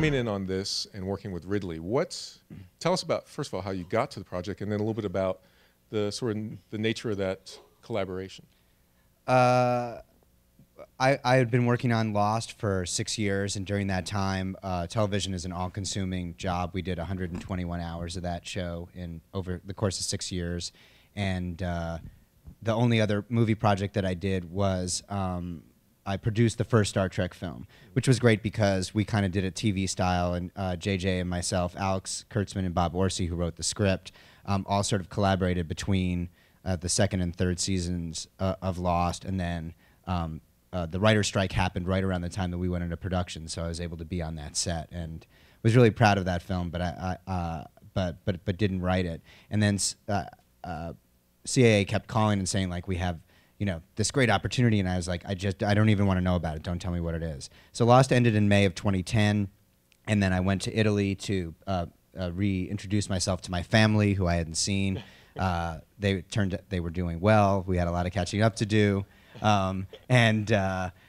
coming in on this and working with Ridley, tell us about, first of all, how you got to the project, and then a little bit about the sort of the nature of that collaboration. I had been working on Lost for 6 years, and during that time, television is an all-consuming job. We did 121 hours of that show over the course of 6 years, and the only other movie project that I did was I produced the first Star Trek film, which was great because we kind of did it TV style, and JJ and myself, Alex Kurtzman and Bob Orsi, who wrote the script, all sort of collaborated between the second and third seasons of Lost, and then the writer's strike happened right around the time that we went into production, so I was able to be on that set and was really proud of that film, but didn't write it. And then CAA kept calling and saying, like, we have, you know, this great opportunity, and I was like, I don't even want to know about it. Don't tell me what it is. So Lost ended in May of 2010, and then I went to Italy to reintroduce myself to my family, who I hadn't seen. They were doing well. We had a lot of catching up to do.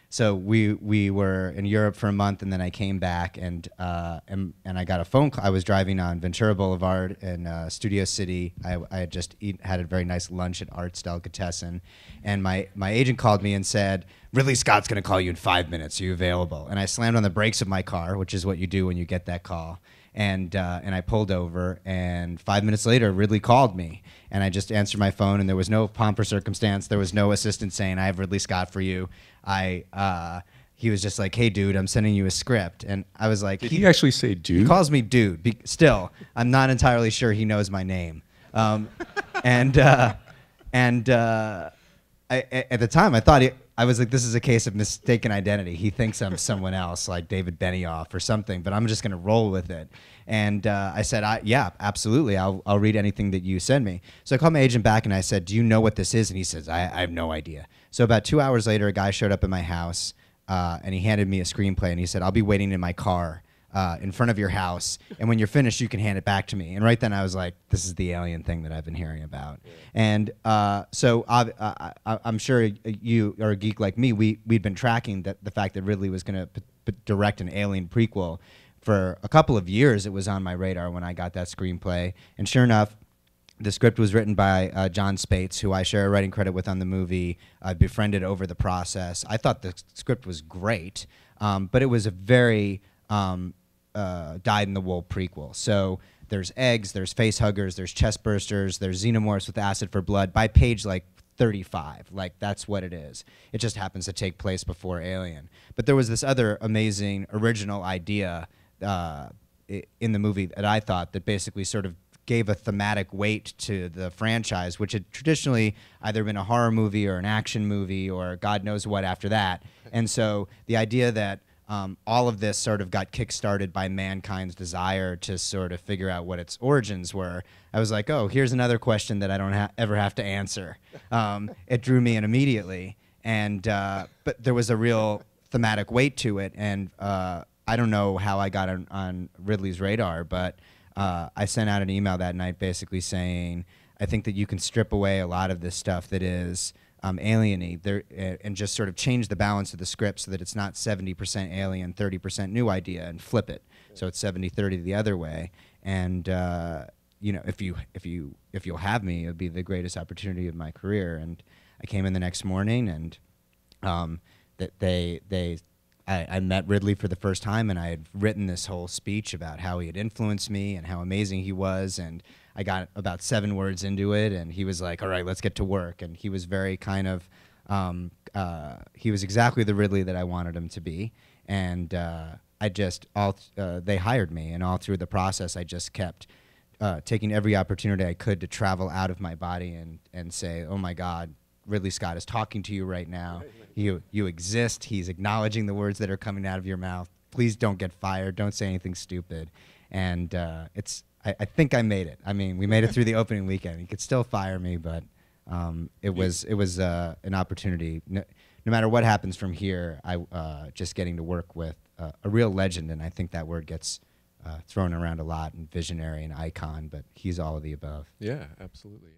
So we were in Europe for a month, and then I came back, and I got a phone call. I was driving on Ventura Boulevard in Studio City. I had just had a very nice lunch at Arts Delicatessen, and my agent called me and said, Ridley Scott's going to call you in 5 minutes. Are you available? And I slammed on the brakes of my car, which is what you do when you get that call. And I pulled over, and 5 minutes later, Ridley called me, and I just answered my phone, and there was no pomp or circumstance. There was no assistant saying, I have Ridley Scott for you. He was just like, hey, dude, I'm sending you a script. And I was like... Did he actually say dude? He calls me dude. Still, I'm not entirely sure he knows my name. At the time, I thought I was like, this is a case of mistaken identity. He thinks I'm someone else, like David Benioff or something, but I'm just going to roll with it. And I said, yeah, absolutely. I'll read anything that you send me. So I called my agent back, and I said, do you know what this is? And he says, I have no idea. So about 2 hours later, a guy showed up at my house, and he handed me a screenplay, and he said, I'll be waiting in my car in front of your house, and when you're finished, you can hand it back to me. And right then I was like, this is the alien thing that I've been hearing about. Yeah. And so I'm sure you are a geek like me. We'd been tracking the fact that Ridley was going to direct an alien prequel. For a couple of years, it was on my radar when I got that screenplay. And sure enough, the script was written by John Spates, who I share a writing credit with on the movie. I befriended over the process. I thought the script was great, but it was a very... dyed-in-the-wool prequel. So there's eggs, there's face huggers, there's chest bursters, there's xenomorphs with acid for blood. By page like 35, like that's what it is. It just happens to take place before Alien. But there was this other amazing original idea in the movie that I thought that basically sort of gave a thematic weight to the franchise, which had traditionally either been a horror movie or an action movie or God knows what after that. And so the idea that all of this sort of got kick-started by mankind's desire to sort of figure out what its origins were. I was like, oh, here's another question that I don't ever have to answer. It drew me in immediately, and but there was a real thematic weight to it, and I don't know how I got on Ridley's radar, but I sent out an email that night basically saying, I think that you can strip away a lot of this stuff that is alien-y and just sort of change the balance of the script so that it's not 70% alien, 30% new idea, and flip it. So it's 70-30 the other way. And you know, if you'll have me, it'll be the greatest opportunity of my career. And I came in the next morning, and I met Ridley for the first time, and I had written this whole speech about how he had influenced me and how amazing he was, and I got about 7 words into it, and he was like, all right, let's get to work. And he was very kind of, he was exactly the Ridley that I wanted him to be. And they hired me, and all through the process, I just kept taking every opportunity I could to travel out of my body and say, oh my God, Ridley Scott is talking to you right now. You exist. He's acknowledging the words that are coming out of your mouth. Please don't get fired. Don't say anything stupid. And I think I made it. I mean, we made it through the opening weekend. He could still fire me, but it was an opportunity. No matter what happens from here, just getting to work with a real legend, and I think that word gets thrown around a lot, and visionary and icon, but he's all of the above. Yeah, absolutely.